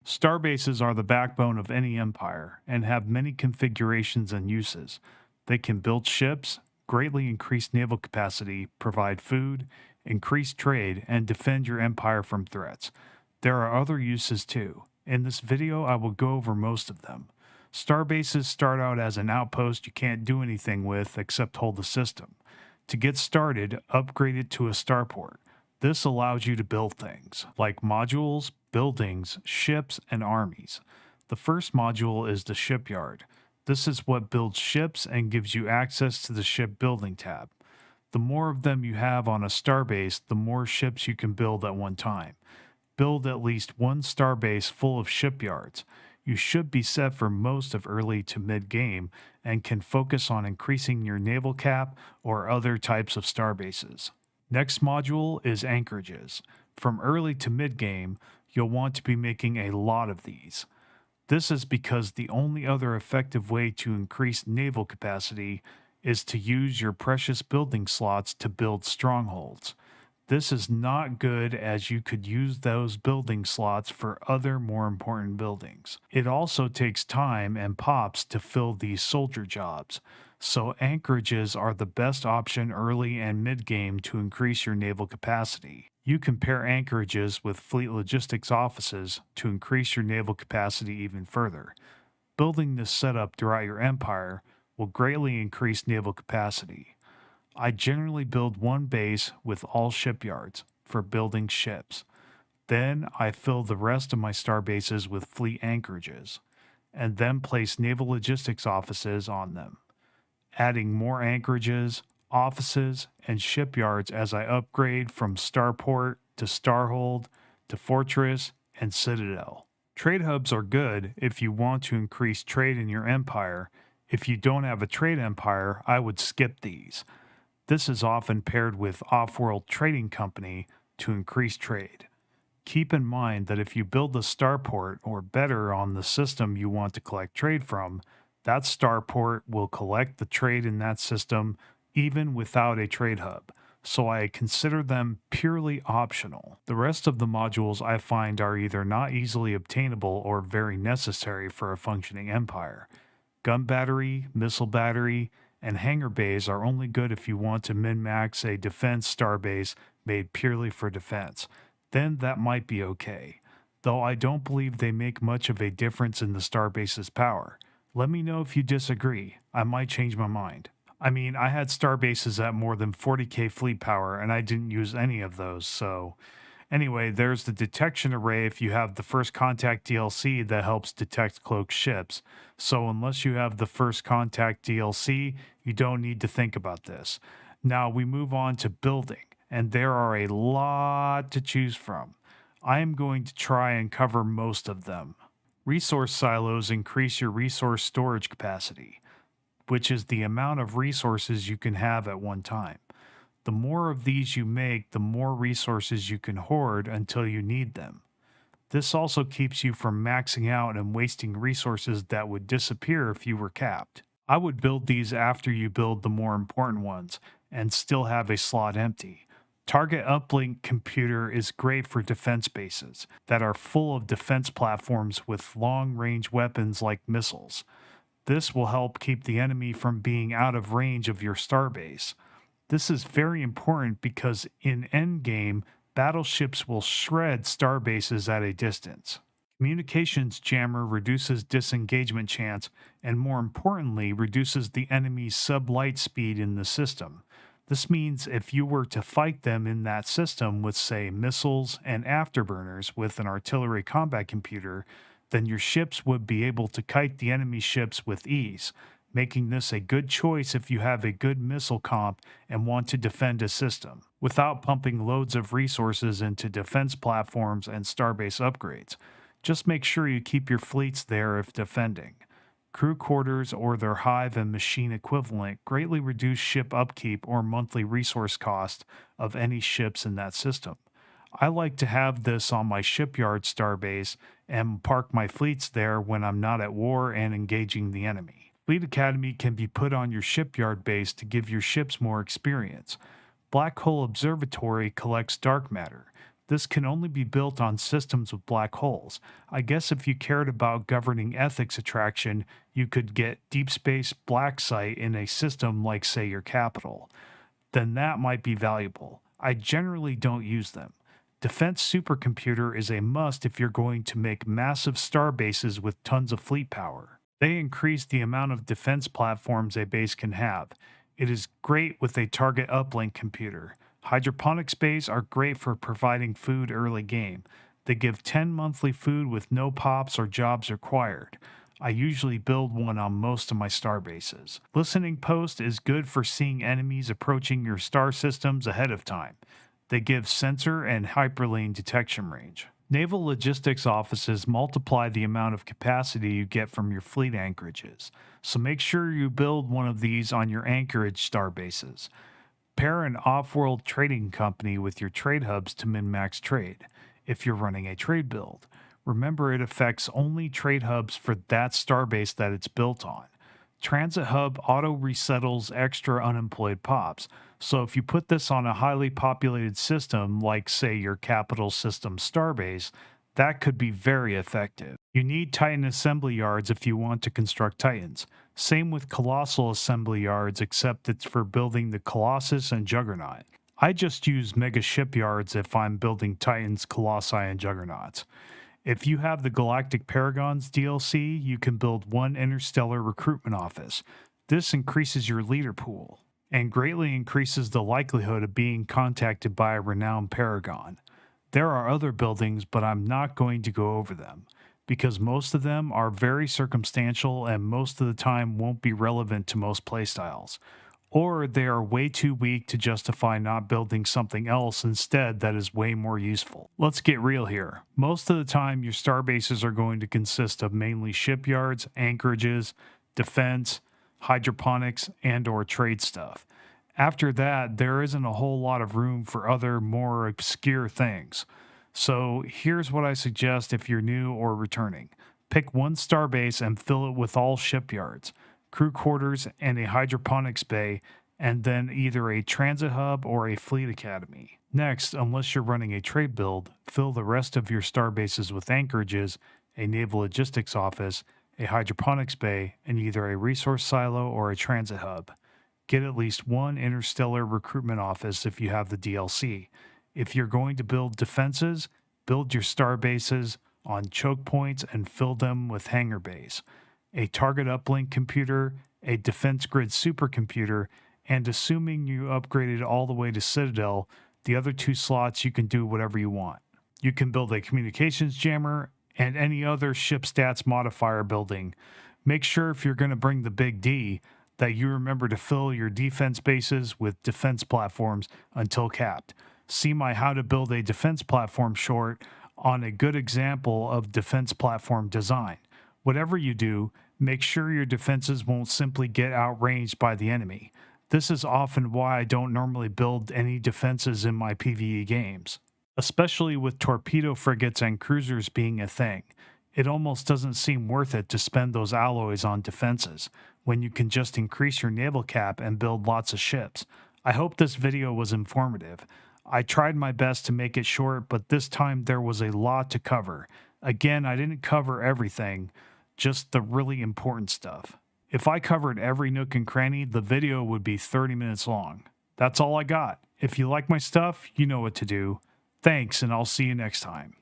Starbases are the backbone of any empire and have many configurations and uses. They can build ships, greatly increase naval capacity, provide food, increase trade, and defend your empire from threats. There are other uses too. In this video, I will go over most of them. Starbases start out as an outpost you can't do anything with except hold the system. To get started, upgrade it to a starport. This allows you to build things like modules, buildings, ships, and armies. The first module is the shipyard. This is what builds ships and gives you access to the shipbuilding tab. The more of them you have on a starbase, the more ships you can build at one time. Build at least one starbase full of shipyards. You should be set for most of early to mid-game and can focus on increasing your naval cap or other types of starbases. Next module is anchorages. From early to mid-game, you'll want to be making a lot of these. This is because the only other effective way to increase naval capacity is to use your precious building slots to build strongholds. This is not good as you could use those building slots for other more important buildings. It also takes time and pops to fill these soldier jobs, so anchorages are the best option early and mid-game to increase your naval capacity. You can pair anchorages with fleet logistics offices to increase your naval capacity even further. Building this setup throughout your empire will greatly increase naval capacity. I generally build one base with all shipyards for building ships. Then I fill the rest of my starbases with fleet anchorages, and then place naval logistics offices on them, adding more anchorages, offices, and shipyards as I upgrade from starport to starhold to fortress and citadel. Trade hubs are good if you want to increase trade in your empire. If you don't have a trade empire, I would skip these. This is often paired with off-world trading company to increase trade. Keep in mind that if you build a starport or better on the system you want to collect trade from, that starport will collect the trade in that system even without a trade hub, so I consider them purely optional. The rest of the modules I find are either not easily obtainable or very necessary for a functioning empire. Gun battery, missile battery, and hangar bays are only good if you want to min-max a defense starbase made purely for defense. Then that might be okay, though I don't believe they make much of a difference in the starbase's power. Let me know if you disagree. I might change my mind. I mean, I had starbases at more than 40k fleet power and I didn't use any of those, so... Anyway, there's the detection array if you have the First Contact DLC that helps detect cloaked ships. So unless you have the First Contact DLC, you don't need to think about this. Now we move on to building, and there are a lot to choose from. I am going to try and cover most of them. Resource silos increase your resource storage capacity, which is the amount of resources you can have at one time. The more of these you make, the more resources you can hoard until you need them. This also keeps you from maxing out and wasting resources that would disappear if you were capped. I would build these after you build the more important ones and still have a slot empty. Target uplink computer is great for defense bases that are full of defense platforms with long-range weapons like missiles. This will help keep the enemy from being out of range of your starbase. This is very important because in endgame, battleships will shred starbases at a distance. Communications jammer reduces disengagement chance and more importantly reduces the enemy's sublight speed in the system. This means if you were to fight them in that system with say missiles and afterburners with an artillery combat computer, then your ships would be able to kite the enemy ships with ease, making this a good choice if you have a good missile comp and want to defend a system, without pumping loads of resources into defense platforms and starbase upgrades. Just make sure you keep your fleets there if defending. Crew quarters or their hive and machine equivalent greatly reduce ship upkeep or monthly resource cost of any ships in that system. I like to have this on my shipyard starbase and park my fleets there when I'm not at war and engaging the enemy. Fleet Academy can be put on your shipyard base to give your ships more experience. Black Hole Observatory collects dark matter. This can only be built on systems with black holes. I guess if you cared about governing ethics attraction, you could get deep space black site in a system like, say, your capital. Then that might be valuable. I generally don't use them. Defense supercomputer is a must if you're going to make massive star bases with tons of fleet power. They increase the amount of defense platforms a base can have. It is great with a target uplink computer. Hydroponic Space are great for providing food early game. They give 10 monthly food with no pops or jobs required. I usually build one on most of my star bases. Listening post is good for seeing enemies approaching your star systems ahead of time. They give sensor and hyperlane detection range. Naval logistics offices multiply the amount of capacity you get from your fleet anchorages, so make sure you build one of these on your anchorage star bases. Pair an off-world trading company with your trade hubs to min-max trade. If you're running a trade build, remember it affects only trade hubs for that starbase that it's built on. Transit hub auto resettles extra unemployed pops, so if you put this on a highly populated system like, say, your capital system starbase, that could be very effective. You need Titan assembly yards if you want to construct Titans. Same with Colossal assembly yards, except it's for building the Colossus and Juggernaut. I just use mega shipyards if I'm building Titans, Colossi, and Juggernauts. If you have the Galactic Paragons DLC, you can build one interstellar recruitment office. This increases your leader pool and greatly increases the likelihood of being contacted by a renowned Paragon. There are other buildings, but I'm not going to go over them, because most of them are very circumstantial and most of the time won't be relevant to most playstyles. Or they are way too weak to justify not building something else instead that is way more useful. Let's get real here. Most of the time, your starbases are going to consist of mainly shipyards, anchorages, defense, hydroponics, and/or trade stuff. After that, there isn't a whole lot of room for other, more obscure things. So here's what I suggest if you're new or returning. Pick one starbase and fill it with all shipyards, crew quarters, and a hydroponics bay, and then either a transit hub or a fleet academy. Next, unless you're running a trade build, fill the rest of your starbases with anchorages, a naval logistics office, a hydroponics bay, and either a resource silo or a transit hub. Get at least one interstellar recruitment office if you have the DLC. If you're going to build defenses, build your starbases on choke points and fill them with hangar bays, a target uplink computer, a defense grid supercomputer, and assuming you upgraded all the way to Citadel, the other 2 slots you can do whatever you want. You can build a communications jammer and any other ship stats modifier building. Make sure if you're going to bring the big D that you remember to fill your defense bases with defense platforms until capped. See my How to Build a Defense Platform short on a good example of defense platform design. Whatever you do, make sure your defenses won't simply get outranged by the enemy. This is often why I don't normally build any defenses in my PvE games, especially with torpedo frigates and cruisers being a thing. It almost doesn't seem worth it to spend those alloys on defenses, when you can just increase your naval cap and build lots of ships. I hope this video was informative. I tried my best to make it short, but this time there was a lot to cover. Again, I didn't cover everything, just the really important stuff. If I covered every nook and cranny, the video would be 30 minutes long. That's all I got. If you like my stuff, you know what to do. Thanks, and I'll see you next time.